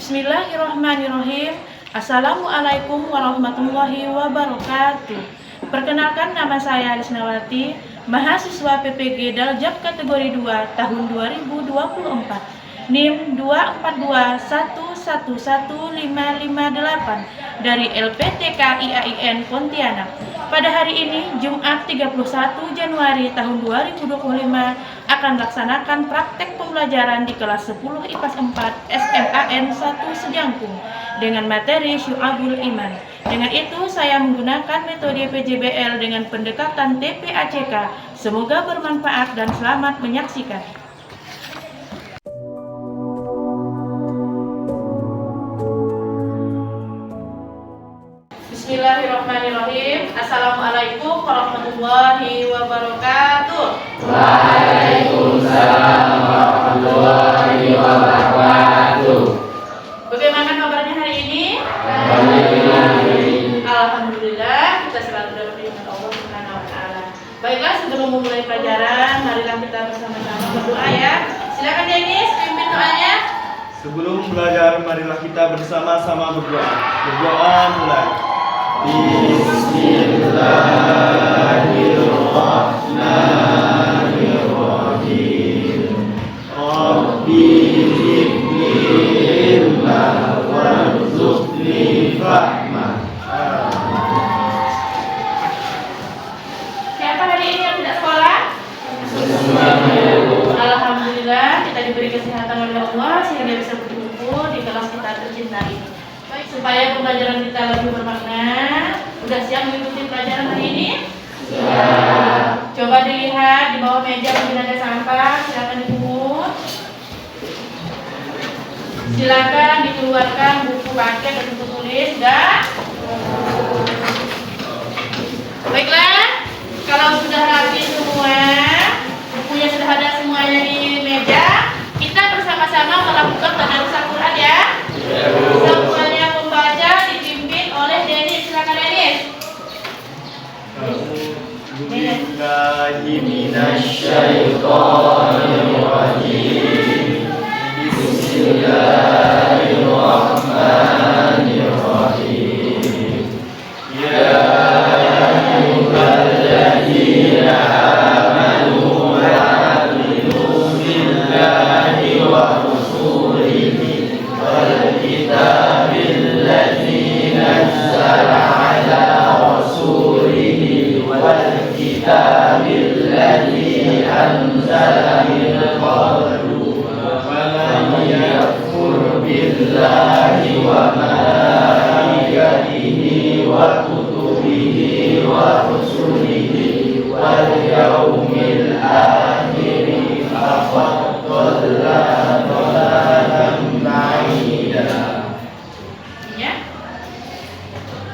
Bismillahirrahmanirrahim. Assalamualaikum warahmatullahi wabarakatuh. Perkenalkan, nama saya Alisnawati, mahasiswa PPG Daljab kategori 2 tahun 2024. NIM 242111558 dari LPTK IAIN Pontianak. Pada hari ini, Jumat 31 Januari tahun 2025, akan melaksanakan praktek pembelajaran di kelas 10 IPAS 4 SMAN 1 Sejangkung dengan materi Syu'abul Iman. Dengan itu, saya menggunakan metode PJBL dengan pendekatan TPACK. Semoga bermanfaat dan selamat menyaksikan. Bismillahirrahmanirrahim. Assalamualaikum warahmatullahi wabarakatuh. Waalaikumsalam warahmatullahi wabarakatuh. Bagaimana kabarnya hari ini? Alhamdulillah, kita selalu dalam lindungan Allah Subhanahu wa taala. Baiklah, sebelum memulai pelajaran, marilah kita bersama-sama berdoa ya. Silakan Denis, pimpin doanya. Sebelum belajar, marilah kita bersama-sama berdoa. Berdoa mulai. Bismillahirrahmanirrahim. Rabbi zidni ilma warzuqni fahma. Siapa hari ini yang tidak sekolah? Alhamdulillah, kita diberi kesehatan oleh Allah sehingga bisa berkumpul di kelas kita tercinta ini. Baik, supaya pembelajaran kita lebih bermakna, udah siap mengikuti pelajaran hari ini? Siap. Coba dilihat di bawah meja mungkin ada sampah, silakan dipungut. Silakan dikeluarkan buku paket dan buku tulis dan baiklah, kalau sudah rapi semua, bukunya sudah ada semuanya di meja, kita bersama-sama melakukan tadarus Al-Quran ya. Semuanya membaca dipimpin oleh Denis. Silakan Denis. A'udzubillahi minasyaitonirrajim. Bismillahirrahmanirrahim. Ya ayyuhalladzina amanu aminu billahi wa rasulihi wal kitabil ladzi nazzala ala rasulihi wal kitabil ladzi anzala min qablu wa man yakfur billahi wa malaikatihi wa kutubihi wa rusulihi wal yaumil akhir faqad dhalla dhalalan ba'ida. Ya.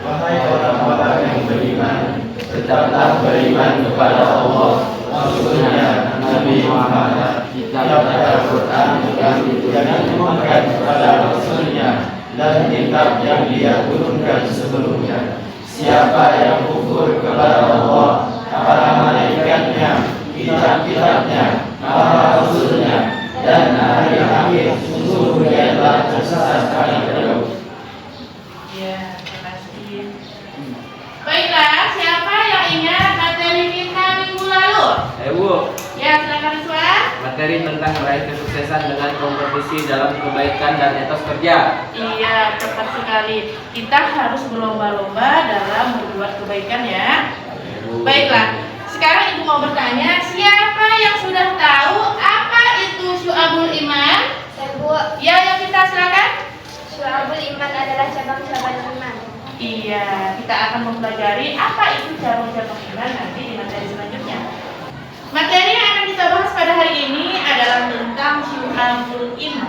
Wahai orang-orang yang beriman, tetaplah beriman kepada Allah, Rasulnya, Nabi Muhammad, kitab Al-Quran yang diturunkan kepada Rasulnya, dan kitab yang Dia turunkan sebelumnya. Siapa yang kufur kepada Allah, para malaikatnya, kitab-kitabnya, para Rasulnya, dan hari akhir, sungguh dia telah tersesat paling jauh. Ya, terima kasih. Baiklah, siapa yang ingat materi kita minggu lalu? Bu, Ya, silakan Iswan. materi tentang meraih kesuksesan dengan kompetisi dalam kebaikan dan etos kerja. Iya, tepat sekali. Kita harus berlomba-lomba dalam berbuat kebaikan ya. Baiklah, sekarang Ibu mau bertanya, siapa yang sudah tahu apa itu Syu'abul Iman? Bu, Ya, yang kita silakan. Syu'abul Iman adalah cabang-cabang iman. Iya, kita akan mempelajari apa itu cabang-cabang iman nanti di materi selanjutnya. Materi yang akan kita bahas pada hari ini adalah tentang Syu'abul Iman.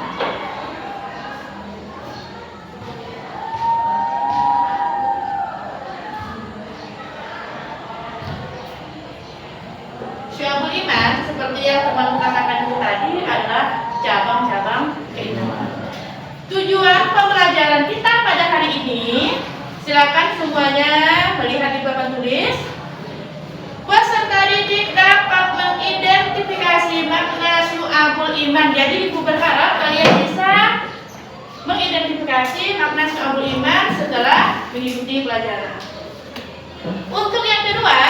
Syu'abul Iman, seperti yang teman katakan itu tadi, adalah cabang-cabang keimanan. Tujuan pembelajaran kita pada hari ini, silakan semuanya melihat di papan tulis. Peserta didik dapat mengidentifikasi makna Syu'abul Iman. Jadi Ibu berharap kalian bisa mengidentifikasi klasifikasi makna syu'abul iman setelah mengikuti pelajaran. Untuk yang kedua,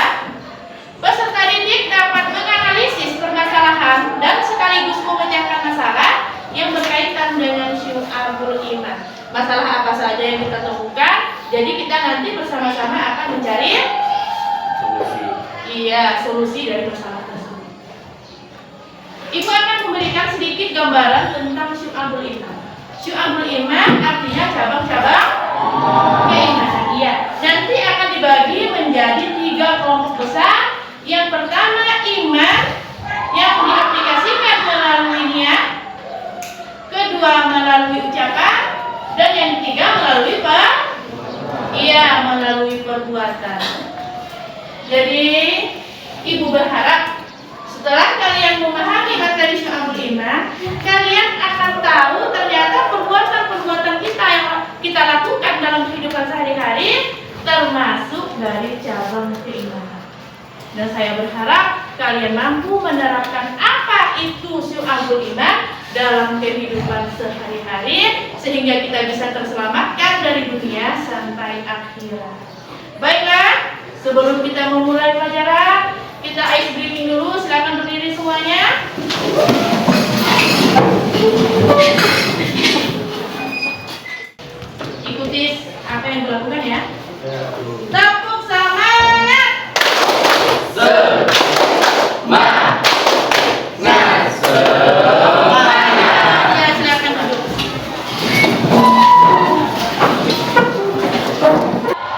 peserta didik dapat menganalisis permasalahan dan sekaligus memecahkan masalah yang berkaitan dengan syu'abul iman. Masalah apa saja yang kita temukan, jadi kita nanti bersama-sama akan mencari solusi dari masalah tersebut. Ibu akan memberikan sedikit gambaran tentang syu'abul iman. Syu'abul iman artinya cabang-cabang keimanan. Iya, nanti akan dibagi menjadi 3 kelompok besar. Yang pertama iman yang diaplikasikan melalui niat, kedua melalui ucapan, dan yang ketiga melalui perbuatan. Jadi ibu berharap setelah kalian memahami materi syu'abul iman, kalian akan tahu ternyata perbuatan-perbuatan kita yang kita lakukan dalam kehidupan sehari-hari termasuk dari cabang keimanan. Dan saya berharap kalian mampu menerapkan apa itu syu'abul iman dalam kehidupan sehari-hari sehingga kita bisa terselamatkan dari dunia sampai akhirat. Baiklah, sebelum kita memulai pelajaran, kita ice breathing dulu. Silakan berdiri semuanya. Ikuti apa yang dilakukan ya. Tepuk semangat. Ya, silakan duduk.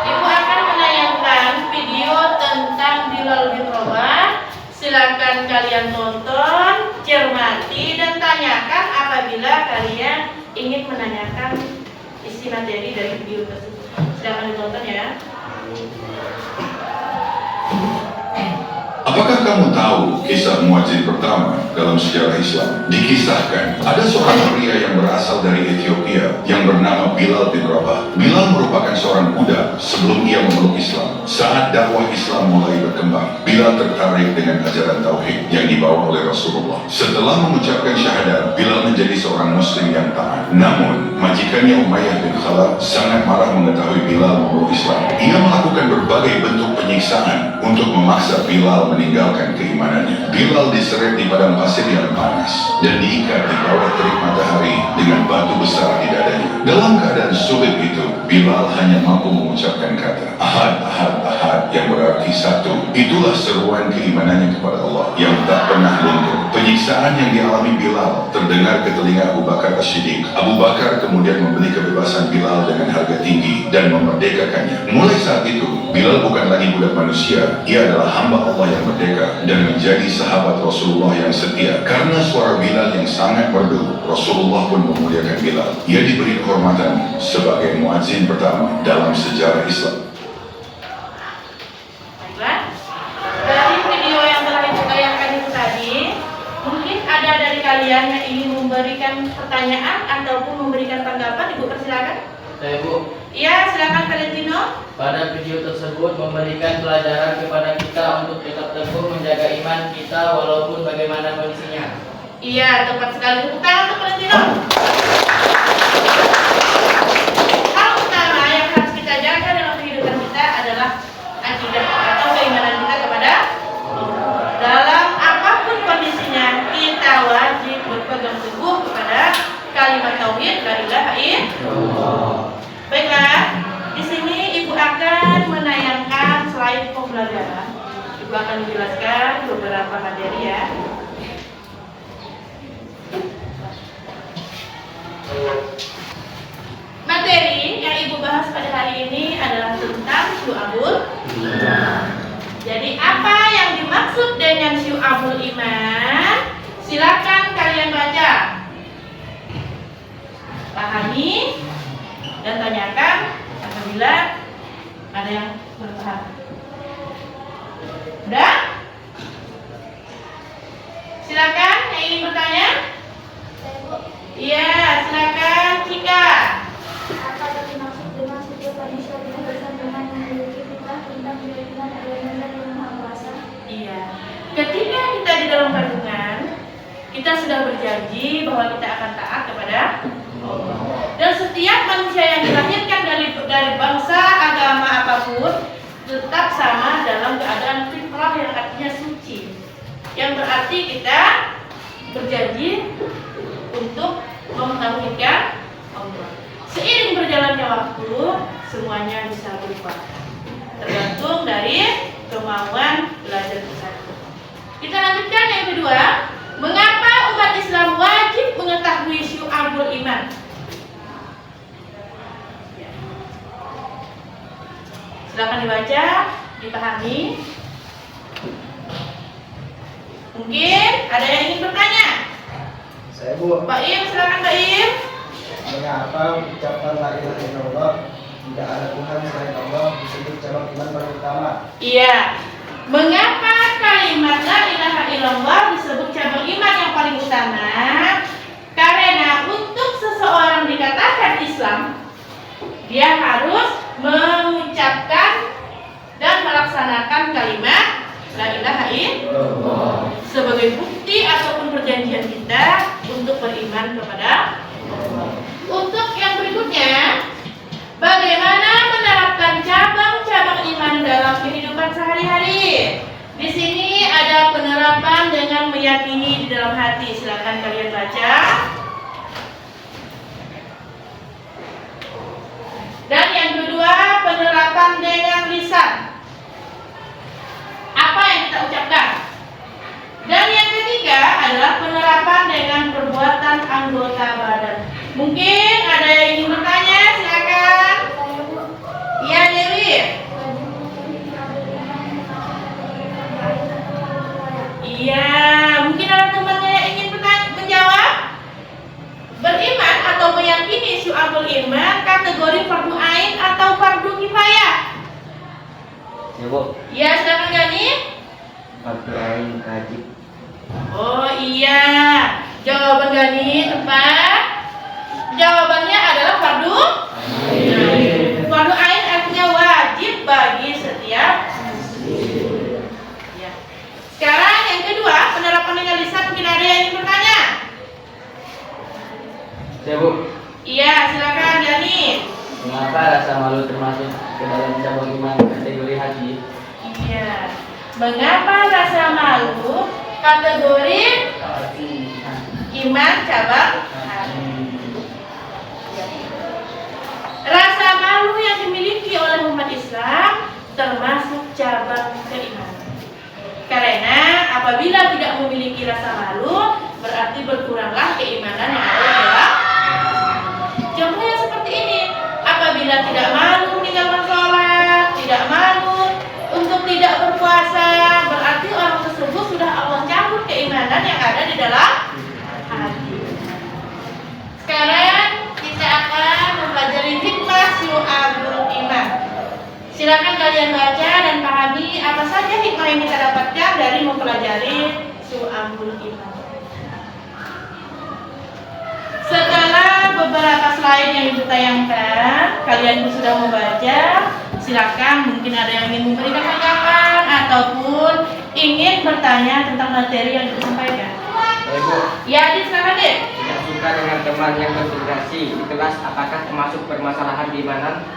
Ibu akan menayangkan video tentang Bilal bin Rabah. Silakan kalian tonton, cermati, dan tanyakan apabila kalian ingin menanyakan isi materi dari video tersebut. Silakan ditonton ya. Apakah kamu tahu kisah muadzin pertama dalam sejarah Islam? Dikisahkan, ada seorang pria yang berasal dari Ethiopia yang bernama Bilal bin Rabah. Bilal merupakan seorang budak sebelum ia memeluk Islam. Saat dakwah Islam mulai berkembang, Bilal tertarik dengan ajaran tauhid yang dibawa oleh Rasulullah. Setelah mengucapkan syahadat, Bilal menjadi seorang muslim yang taat. Namun, majikannya Umayyah bin Khalaf sangat marah mengetahui Bilal memeluk Islam. Ia melakukan berbagai bentuk penyiksaan untuk memaksa Bilal meninggalkan keimanannya. Bilal diseret di padang pasir yang panas dan diikat di bawah terik matahari dengan batu besar di dadanya. Dalam keadaan sulit itu, Bilal hanya mampu mengucapkan kata Ahad, Ahad, Ahad yang berarti satu. Itulah seruan keimanannya kepada Allah yang tak pernah luntur. Penyiksaan yang dialami Bilal terdengar ke telinga Abu Bakar As-Siddiq. Abu Bakar kemudian membeli kebebasan Bilal dengan harga tinggi dan memerdekakannya. Mulai saat itu, Bilal bukan lagi budak manusia. Ia adalah hamba Allah yang merdeka dan menjadi sahabat Rasulullah yang setia. Karena suara Bilal yang sangat merdu, Rasulullah pun memuliakan Bilal. Ia diberi kehormatan sebagai muadzin pertama dalam sejarah Islam. Baiklah, dari video yang telah ibu tayangkan itu tadi, mungkin ada dari kalian yang ingin memberikan pertanyaan ataupun memberikan tanggapan. Ibu persilakan. Saya Bu, Iya, silakan Valentino. pada video tersebut memberikan pelajaran kepada kita untuk tetap teguh menjaga iman kita walaupun bagaimana kondisinya. Iya, tepat sekali. Tepuk tangan untuk Valentino. Hal utama yang harus kita jaga dalam kehidupan kita adalah akidah atau keimanan kita kepada Allah. Dalam apapun kondisinya, kita wajib berpegang teguh kepada kalimat tauhid la ilaha illallah. Baiklah, di sini ibu akan menayangkan slide pembelajaran. Ibu akan menjelaskan beberapa materi ya. Materi yang ibu bahas pada hari ini adalah tentang syu'abul iman. Jadi apa yang dimaksud dengan syu'abul iman? Silakan kalian baca, pahami, dan tanyakan apabila ada yang berpaham. Udah? Silakan yang ingin bertanya. Iya, silakan Cika. Apa yang dimaksud dengan setiap manusia berpesan dengan memiliki fitrah tentang keyakinan adanya Zat yang Maha Kuasa? Iya. Ketika kita di dalam kandungan, kita sudah berjanji bahwa kita akan taat kepada Allah. Dan setiap manusia yang dilahirkan dari bangsa agama apapun tetap sama dalam keadaan fitrah yang artinya suci. Yang berarti kita berjanji untuk mentauhidkan Allah. Seiring berjalannya waktu, semuanya bisa berubah. Tergantung dari kemauan belajar kita. Kita lanjutkan yang kedua. Mengapa umat Islam wajib mengetahui syu'abul iman? Silakan dibaca, dipahami. Mungkin ada yang ingin bertanya. Saya Bu, Pak Im, silakan Pak Im. mengapa ucapan la ilaha illallah tidak ada Tuhan selain Allah disebut cabang iman paling utama? Iya. Mengapa kalimat la ilaha illallah disebut cabang iman yang paling utama? Karena untuk seseorang dikatakan Islam, dia harus mengucapkan dan melaksanakan kalimat la ilaha illallah sebagai bukti ataupun perjanjian kita untuk beriman kepada Allah. Untuk yang berikutnya, bagaimana menerapkan cabang-cabang iman dalam kehidupan sehari-hari? Di sini ada penerapan dengan meyakini di dalam hati. Silakan kalian baca. Dan yang kedua, penerapan dengan lisan. Apa yang kita ucapkan? Dan yang ketiga adalah penerapan dengan perbuatan anggota badan. Mungkin ada yang ingin bertanya, silakan. Saya Bu, Iya, Dewi. Iya, mungkin ada temannya yang ingin menjawab. Beriman atau meyakini syu'abul iman kategori fardu ain atau fardu kifayah? Ya Bu, Iya, silakan Gani. fardu ain wajib. Oh iya, jawaban Gani tepat. Jawabannya adalah fardu ain. Fardu ain artinya wajib bagi setiap muslim. Ya. Sekarang yang kedua, penerapan dengan lisan. Mungkin ada yang ingin bertanya? Ya Bu, Iya, silakan Gani. mengapa rasa malu termasuk ke dalam cabang iman kategori hati? Iya. Mengapa rasa malu kategori iman cabang hati? Rasa malu yang dimiliki oleh umat Islam termasuk cabang keimanan. Karena apabila tidak memiliki rasa malu, berarti berkuranglah keimanan yang ada di dalam. Contohnya seperti ini. Apabila tidak malu meninggalkan sholat, tidak malu untuk tidak berpuasa, berarti orang tersebut sudah Allah cabut keimanan yang ada di dalam hati. Sekarang kita akan mempelajari hikmah syu'abul iman. Silakan kalian baca dan pahami apa saja hikmah yang kita dapatkan dari mempelajari syu'abul iman. Setelah beberapa slide yang Ibu tayangkan, kalian sudah membaca. Silakan, mungkin ada yang ingin memberikan tanggapan ataupun ingin bertanya tentang materi yang Ibu sampaikan. Ya Bu, Ya, Adi, silakan deh. tidak suka dengan teman yang konsentrasi di kelas, apakah termasuk permasalahan di mana?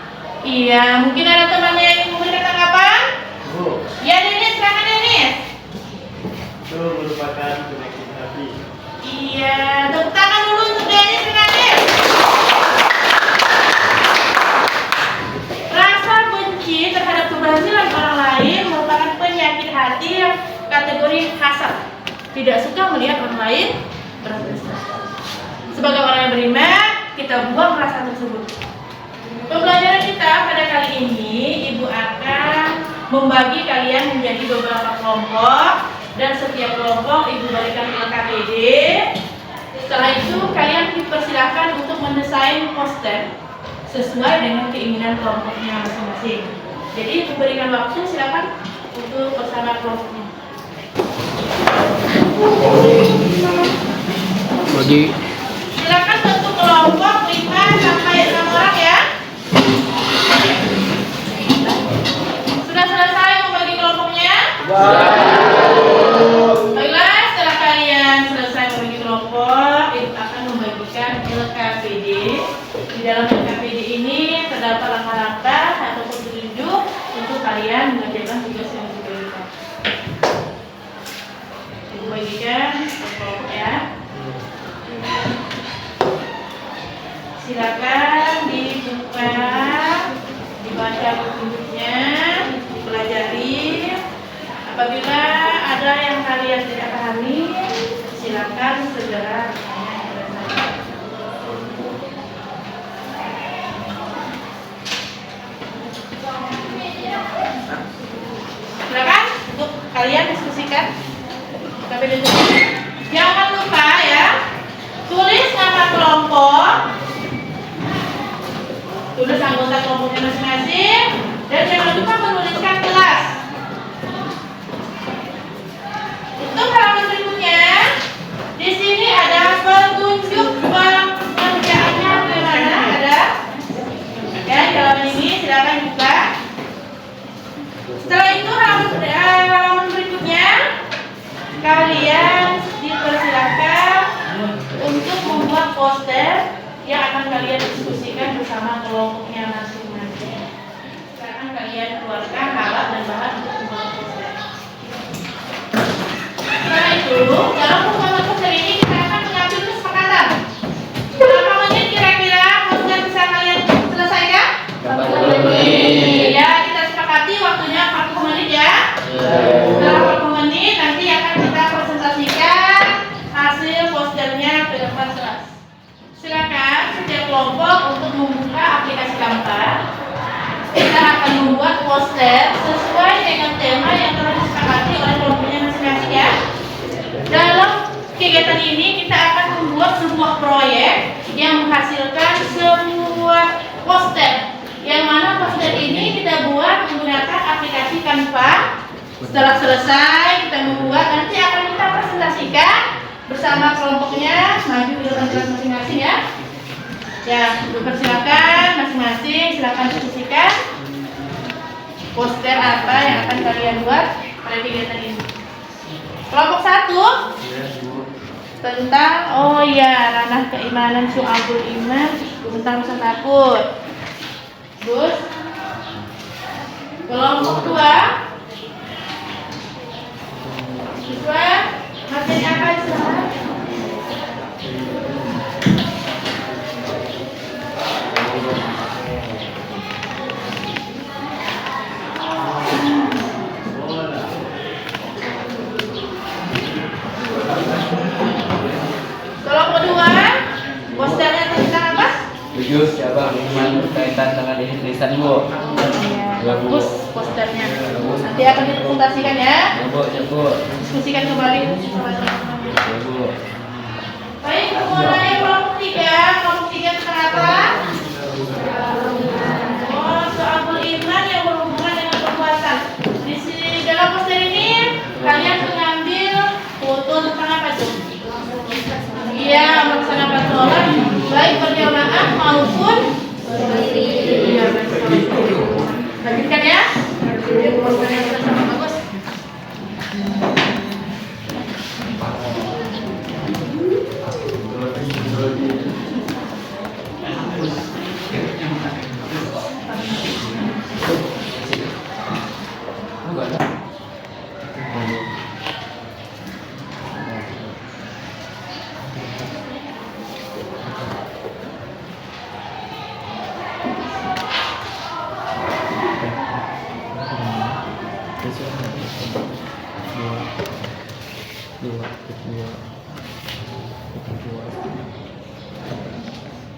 Iya, mungkin ada temannya yang ingin memberikan tanggapan. Bu, Ya, Denis, silakan Denis. itu merupakan penyakit hati. Iya, tepuk tangan dulu untuk Denis dan Denis. Rasa benci terhadap keberhasilan orang lain merupakan penyakit hati yang kategori hasad. Tidak suka melihat orang lain berhasil. Sebagai orang yang beriman, kita buang rasa tersebut. Pembelajaran kita pada kali ini, Ibu akan membagi kalian menjadi beberapa kelompok dan setiap kelompok Ibu berikan LKPD. Setelah itu kalian dipersilakan untuk mendesain poster sesuai dengan keinginan kelompoknya masing-masing. Jadi Ibu berikan waktu, silakan untuk bersama kelompoknya. Silakan satu kelompok 5 sampai 6 orang ya. Sudah selesai membagi kelompoknya? Baiklah, setelah kalian selesai membagi kelompok, Ibu akan membagikan LKPD Apabila ada yang kalian tidak pahami, silakan segera bertanya kepada saya. Silakan untuk kalian diskusikan. Jangan lupa ya, tulis nama kelompok, tulis anggota kelompoknya masing-masing, dan jangan lupa menuliskan kelas. Untuk halaman berikutnya, di sini ada petunjuk pengerjaannya bagaimana, ada ya di halaman ini, silakan buka. Setelah itu halaman berikutnya, kalian dipersilakan untuk membuat poster yang akan kalian diskusikan bersama kelompoknya masing-masing. Sekarang kalian keluarkan alat dan bahan untuk membuat poster. Setelah itu, dalam pembuatan poster ini kita akan mengambil kesepakatan. Berapa menit kira-kira poster bisa kalian selesaikan? 40 menit. Ya, kita sepakati waktunya 40 menit ya. Setelah 40 menit nanti akan kita presentasikan hasil posternya ke depan kelas. Silakan setiap kelompok untuk membuka aplikasi Canva. Kita akan membuat poster sesuai dengan tema yang telah disepakati oleh kelompoknya masing-masing ya. Dalam kegiatan ini kita akan membuat sebuah proyek yang menghasilkan sebuah poster. Yang mana poster ini kita buat menggunakan aplikasi Canva. Setelah selesai kita membuat, nanti akan kita presentasikan bersama kelompoknya, maju di depan kelas masing-masing ya. Ya, dipersilakan masing-masing, silakan diskusikan poster apa yang akan kalian buat pada kegiatan ini. Kelompok 1 tentang ranah keimanan syu'abul iman tentang rasa takut. Terus kelompok 2 siswa materi apa siswa? Kelompok 2 posternya tentang apa? 7 cabang iman berkaitan dengan tulisan Bu. Ya, bagus posternya. Nanti akan dipresentasikan ya. Ya Bu. Diskusikan kembali. Ya Bu. Baik, mulai kelompok 3 tentang apa? Syu'abul iman yang berhubungan dengan perbuatan. Di sini dalam poster ini kalian mengambil foto tentang apa tuh? Iya, melaksanakan sholat baik berjamaah maupun sendiri. Iya, lanjutkan ya. Posternya sudah sangat bagus.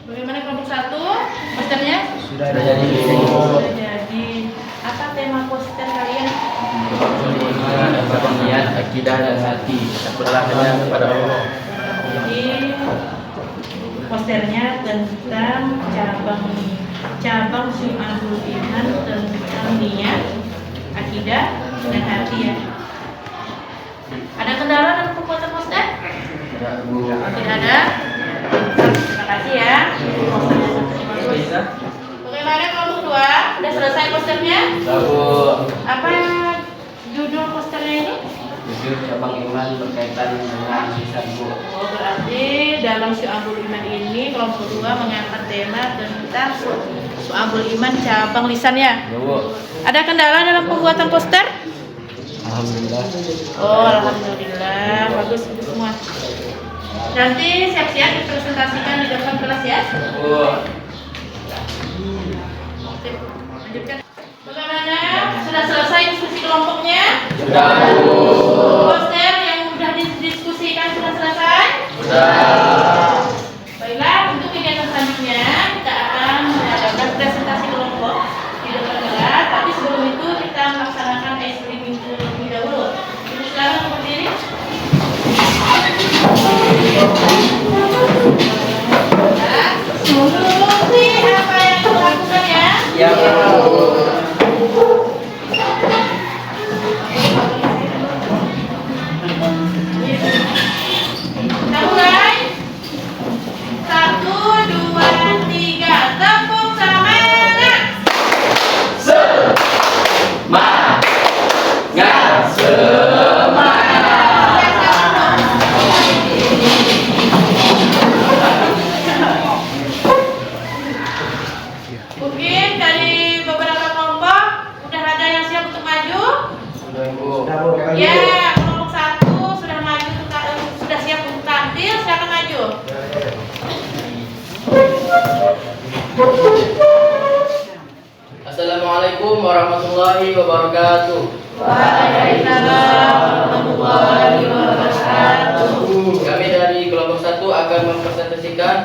Bagaimana kelompok 1? Posternya? Sudah jadi. Sudah jadi. Apa tema poster kalian? Dapat niat, akidah dan hati. Takutlah hanya kepada Allah. Jadi posternya tentang cabang syu'abul iman tentang niat, akidah dan hati ya. Ada kendala dalam pembuatan poster? Tidak Bu. Tidak ada. Terima kasih ya. Posternya sangat bagus. Bagaimana kelompok 2? Sudah selesai posternya? Sudah Bu. Apa judul posternya ini? 7 cabang iman berkaitan dengan tulisan Bu. Oh, berarti dalam syu'abul iman ini kelompok 2 mengangkat tema tentang syu'abul iman cabang lisannya. Ya Bu. Ada kendala dalam pembuatan poster? Alhamdulillah. Oh, alhamdulillah, bagus itu semua. Nanti siap-siap dipresentasikan di depan kelas ya. Bu. Oke, lanjutkan. Bagaimana Sudah selesai diskusi kelompoknya? Sudah. Poster yang sudah didiskusikan sudah selesai? Sudah. Baiklah, untuk kegiatan selanjutnya kita akan mengadakan presentasi kelompok di depan kelas. Tapi sebelum itu kita melaksanakan ice cream terlebih dahulu. Ibu silakan berdiri. Fungsi apa yang dilakukan ya? Ya, Bu. Kita mulai. 1, 2, 3. Tepuk semangat. Mungkin dari beberapa kelompok udah ada yang siap untuk maju. Sudah, Bu. Sudah, Bu. Ya, kelompok 1 sudah maju sudah siap untuk tampil. Silakan maju. Assalamualaikum warahmatullahi wabarakatuh. Waalaikumsalam warahmatullahi wabarakatuh. Kami dari kelompok 1 akan mempresentasikan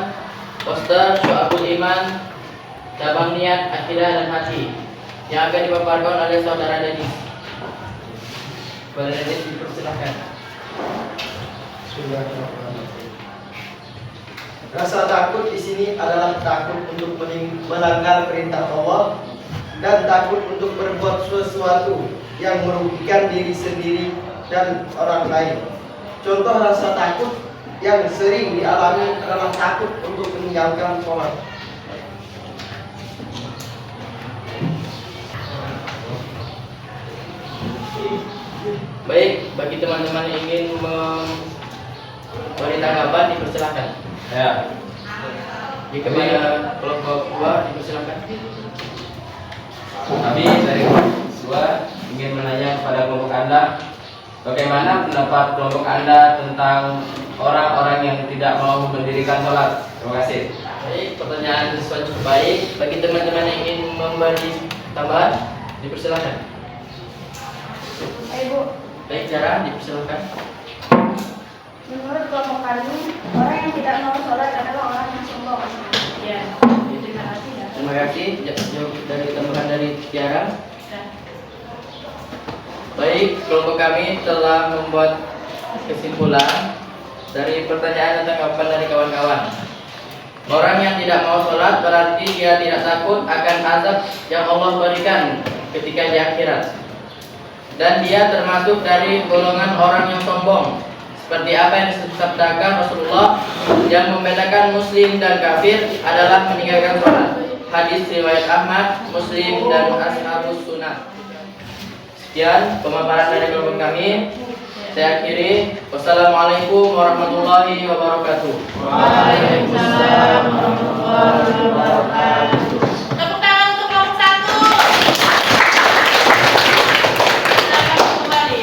poster Syu'abul Iman, cabang niat, akidah dan hati yang akan dipaparkan oleh saudara Denis. Saudara Denis dipersilakan. Rasa takut di sini adalah takut untuk melanggar perintah Allah dan takut untuk berbuat sesuatu yang merugikan diri sendiri dan orang lain. Contoh rasa takut yang sering dialami adalah takut untuk meninggalkan sholat. Baik, bagi teman-teman yang ingin memberi tanggapan dipersilakan. Ya, Jika pada kelompok 2 dipersilakan. kami dari kelompok 2 ingin menanya kepada kelompok Anda, bagaimana pendapat kelompok Anda tentang orang-orang yang tidak mau mendirikan sholat? Terima kasih. Baik, pertanyaan selanjutnya baik. Bagi teman-teman yang ingin memberi tambahan dipersilakan. Ibu, Baik, Cara dipersilakan. menurut kelompok kami, orang yang tidak mau sholat adalah orang yang sombong. Ya, terima kasih ya. Terima kasih. Jawab dari tambahan dari Tiara. Ya. Baik, kelompok kami telah membuat kesimpulan dari pertanyaan dan tanggapan dari kawan-kawan. Orang yang tidak mau sholat berarti dia tidak takut akan azab yang Allah berikan ketika di akhirat. Dan dia termasuk dari golongan orang yang sombong. Seperti apa yang disabdakan Rasulullah, yang membedakan muslim dan kafir adalah meninggalkan sholat. Hadis riwayat Ahmad, Muslim dan Ashabus Sunnah. Sekian pemaparan dari kelompok kami. Saya akhiri. Wassalamualaikum warahmatullahi wabarakatuh. Waalaikumsalam warahmatullahi wabarakatuh. Tepuk tangan untuk kelompok 1. Silakan kembali.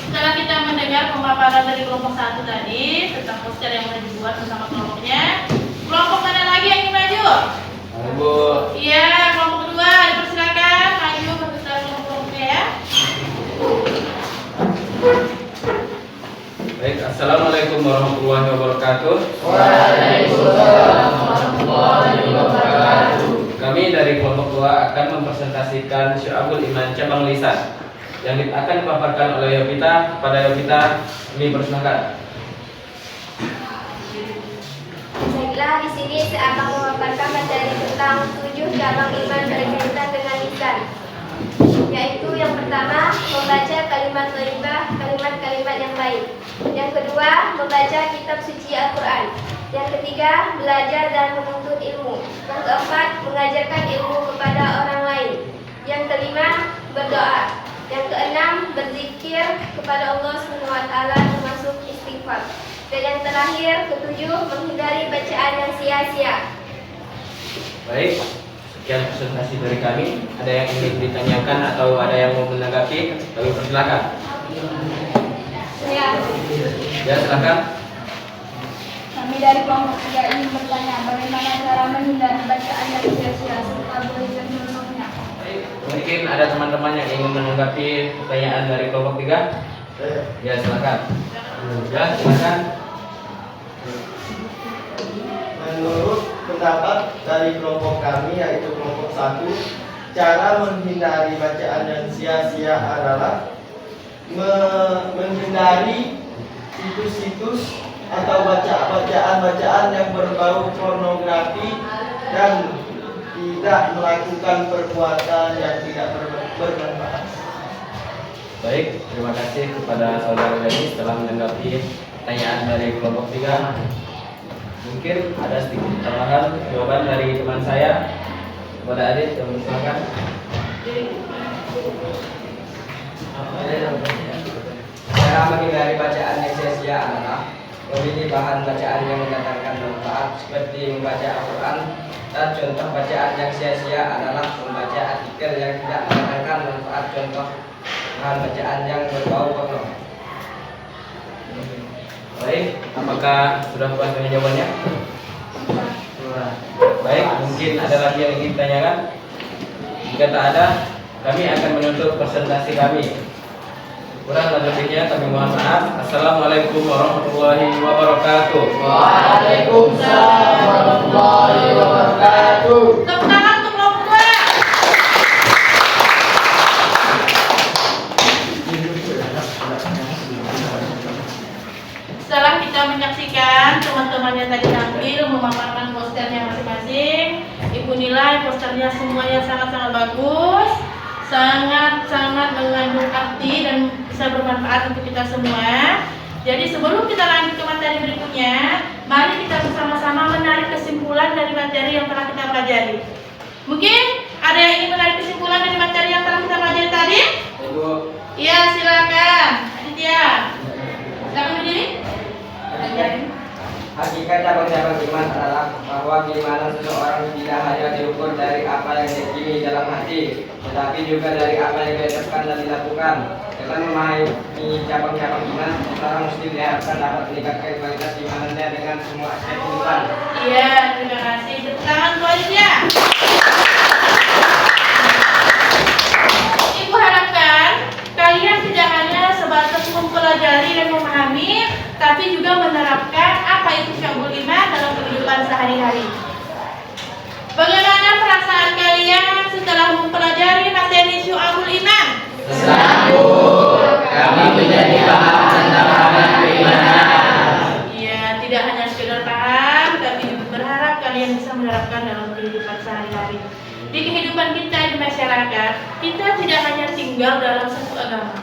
Setelah kita mendengar pemaparan dari kelompok 1 tadi tentang poster yang sudah dibuat bersama kelompoknya, kelompok mana lagi yang ingin maju? Bu, Iya, kelompok kedua dipersilakan maju beserta kelompok-kelompoknya ya. baik. Assalamualaikum warahmatullahi wabarakatuh. Waalaikumsalam warahmatullahi wabarakatuh. Kami dari kelompok 2 akan mempresentasikan Syu'abul Iman cabang lisan yang akan dipaparkan oleh Yovita. Pada Yovita, kami persilakan. Baiklah, di sini saya akan memaparkan materi tentang 7 cabang iman berkaitan dengan lisan. Yaitu yang pertama, membaca kalimat thayyibah, kalimat-kalimat yang baik. Yang kedua, membaca kitab suci Al-Quran. Yang ketiga, belajar dan menuntut ilmu. Yang keempat, mengajarkan ilmu kepada orang lain. Yang kelima, berdoa. Yang keenam, berzikir kepada Allah SWT termasuk istighfar. Dan yang terakhir, ketujuh, menghindari bacaan yang sia-sia. Baik, sekian presentasi dari kami. Ada yang ingin ditanyakan atau ada yang mau menanggapi? Kami persilakan. Saya Ya, silakan. Kami dari kelompok 3 ingin bertanya bagaimana cara menghindari bacaan yang sia-sia serta boleh menolongnya. mungkin ada teman-teman yang ingin menanggapi pertanyaan dari kelompok 3. Ya, silakan. Ya, silakan. Menurut pendapat dari kelompok kami, yaitu kelompok 1, cara menghindari bacaan yang sia-sia adalah menghindari situs-situs atau bacaan-bacaan yang berbau pornografi dan tidak melakukan perbuatan yang tidak bermanfaat. Baik, terima kasih kepada saudara Denis telah menanggapi pertanyaan dari kelompok 3. Mungkin ada sedikit tambahan jawaban dari teman saya kepada Adit, yang silakan. Cara menghindari bacaan yang sia-sia adalah memilih bahan bacaan yang mendatangkan manfaat seperti membaca Al-Quran, dan contoh bacaan yang sia-sia adalah membaca artikel yang tidak mendatangkan manfaat, contoh bahan bacaan yang berbau porno. Baik, apakah sudah puas dengan jawabannya? Baik, mungkin ada lagi yang ingin ditanyakan? Jika tak ada, kami akan menutup presentasi kami. Kurang lebihnya kami mohon maaf. Assalamualaikum warahmatullahi wabarakatuh. Waalaikumsalam warahmatullahi wabarakatuh. Tepuk tangan untuk kelompok 2. Setelah kita menyaksikan teman-teman yang tadi tampil memaparkan posternya masing-masing, Ibu nilai posternya semuanya sangat-sangat bagus, sangat-sangat mengandung arti dan bisa bermanfaat untuk kita semua. Jadi sebelum kita lanjut ke materi berikutnya, mari kita bersama-sama menarik kesimpulan dari materi yang telah kita pelajari. Mungkin ada yang ingin menarik kesimpulan dari materi yang telah kita pelajari tadi? Ibu, Iya, silakan. Aditya. Silakan berdiri. hakikat cabang-cabang iman adalah bahwa keimanan seseorang tidak hanya diukur dari apa yang diakini dalam hati, tetapi juga dari apa yang diucapkan dan dilakukan. Dengan memahami cabang-cabang iman, seorang muslim diharapkan dapat meningkatkan kualitas imanannya dengan semua aspek kehidupan. Iya, terima kasih. Tepuk tangan buat Aditya. Ibu harapkan kalian tidak hanya sebatas mempelajari dan memahami, tapi juga menerapkan apa itu syu'abul iman dalam kehidupan sehari-hari. Bagaimana perasaan kalian setelah mempelajari materi syu'abul iman? Kami menjadi paham tentang amanat keimanan. Iya, tidak hanya sekedar paham, tapi juga berharap kalian bisa menerapkan dalam kehidupan sehari-hari. Di kehidupan kita di masyarakat, kita tidak hanya tinggal dalam satu agama,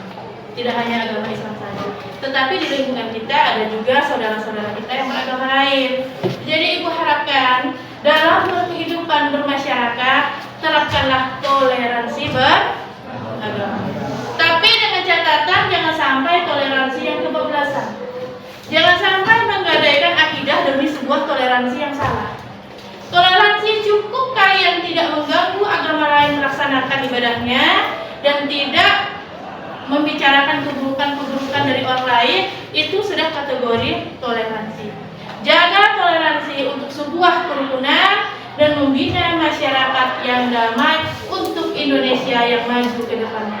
tidak hanya agama Islam saja, tetapi di lingkungan kita ada juga saudara-saudara kita yang beragama lain. Jadi ibu harapkan dalam berkehidupan bermasyarakat, terapkanlah toleransi beragama. Tapi dengan catatan jangan sampai toleransi yang kebablasan. Jangan sampai menggadaikan akidah demi sebuah toleransi yang salah. Toleransi cukup kalian tidak mengganggu agama lain melaksanakan ibadahnya dan tidak membicarakan keburukan-keburukan dari orang lain, itu sudah kategori toleransi. Jaga toleransi untuk sebuah kerukunan dan membina masyarakat yang damai untuk Indonesia yang maju ke depannya.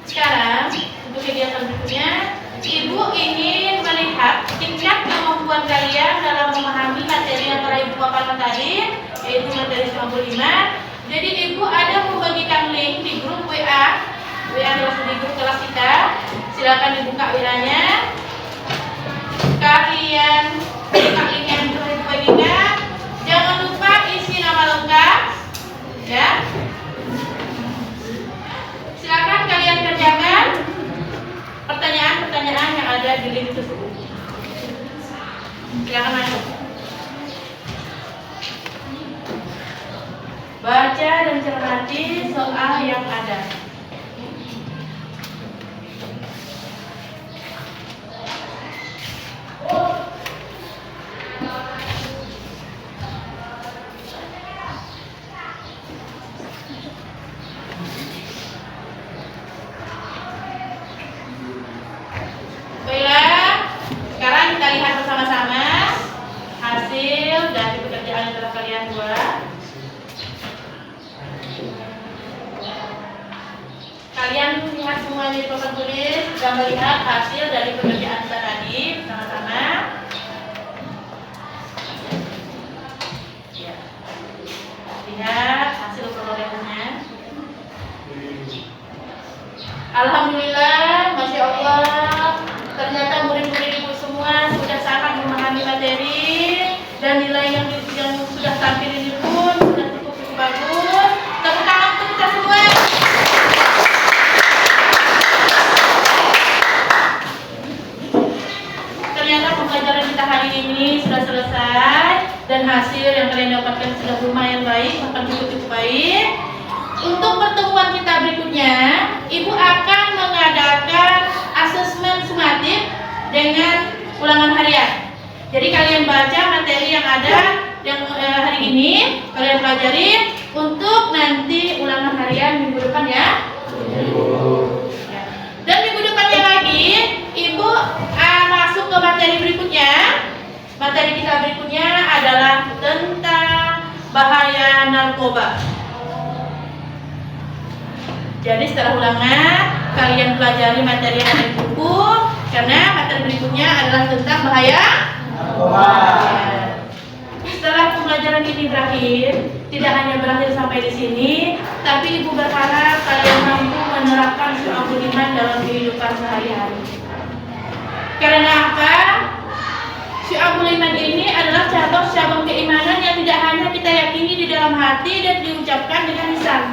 Sekarang untuk kegiatan berikutnya, Ibu ingin melihat tingkat kemampuan kalian dalam memahami materi yang telah Ibu paparkan tadi, yaitu materi syu'abul iman. Jadi Ibu ada membagikan link di grup WA di grup kelas kita. Silakan dibuka WA-nya. Kalian buka link yang telah Ibu bagikan. Jangan lupa isi nama lengkap, ya. Silakan kalian kerjakan pertanyaan-pertanyaan yang ada di link tersebut. Silakan masuk. Baca dan cermati soal yang ada. Baiklah, sekarang kita lihat bersama-sama hasil dari pekerjaan yang telah kalian buat. Kalian lihat semuanya di papan tulis dan melihat hasil dari pekerjaan kita tadi sama-sama. Ya. Lihat hasil perolehannya. Alhamdulillah, Masya Allah, ternyata murid-murid ibu semua sudah sangat memahami materi dan nilai yang sudah tampil ini pun sudah cukup bagus. Tepuk tangan untuk kita semua. Ternyata pembelajaran kita hari ini sudah selesai dan hasil yang kalian dapatkan sudah lumayan baik, bahkan cukup baik. Untuk pertemuan kita berikutnya, Ibu akan mengadakan asesmen sumatif dengan ulangan harian. Jadi kalian baca materi yang ada yang hari ini, kalian pelajari untuk nanti ulangan harian minggu depan ya. Ya. Dan minggu depannya lagi, Ibu masuk ke materi berikutnya. Materi kita berikutnya adalah tentang bahaya narkoba. Jadi setelah ulangan, kalian pelajari materi yang ada di buku, karena materi berikutnya adalah tentang bahaya narkoba. Setelah pembelajaran ini berakhir, tidak hanya berakhir sampai di sini, tapi Ibu berharap kalian mampu menerapkan Syu'abul Iman dalam kehidupan sehari-hari. Karena apa? Syu'abul Iman ini adalah cabang-cabang keimanan yang tidak hanya kita yakini di dalam hati dan diucapkan dengan lisan,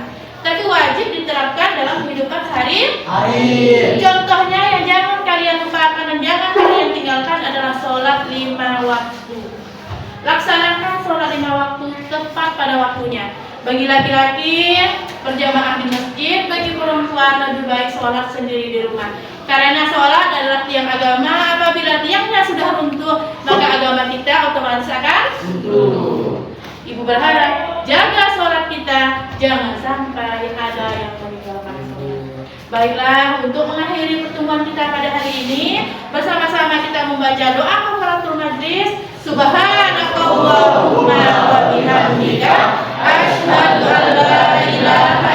tapi wajib diterapkan dalam kehidupan sehari-hari. Contohnya yang jangan kalian lupakan dan jangan kalian tinggalkan adalah sholat 5 waktu. Laksanakan sholat 5 waktu tepat pada waktunya. Bagi laki-laki berjamaah di masjid, bagi perempuan lebih baik sholat sendiri di rumah. Karena sholat adalah tiang agama. Apabila tiangnya sudah runtuh, maka agama kita otomatis akan runtuh. Ibu berharap jaga sholat kita, jangan sampai ada yang meninggalkan sholat. Baiklah, untuk mengakhiri pertemuan kita pada hari ini, bersama-sama kita membaca doa kafaratul majlis. Subhanakallahumma wa bihamdika, asyhadu an la ilaha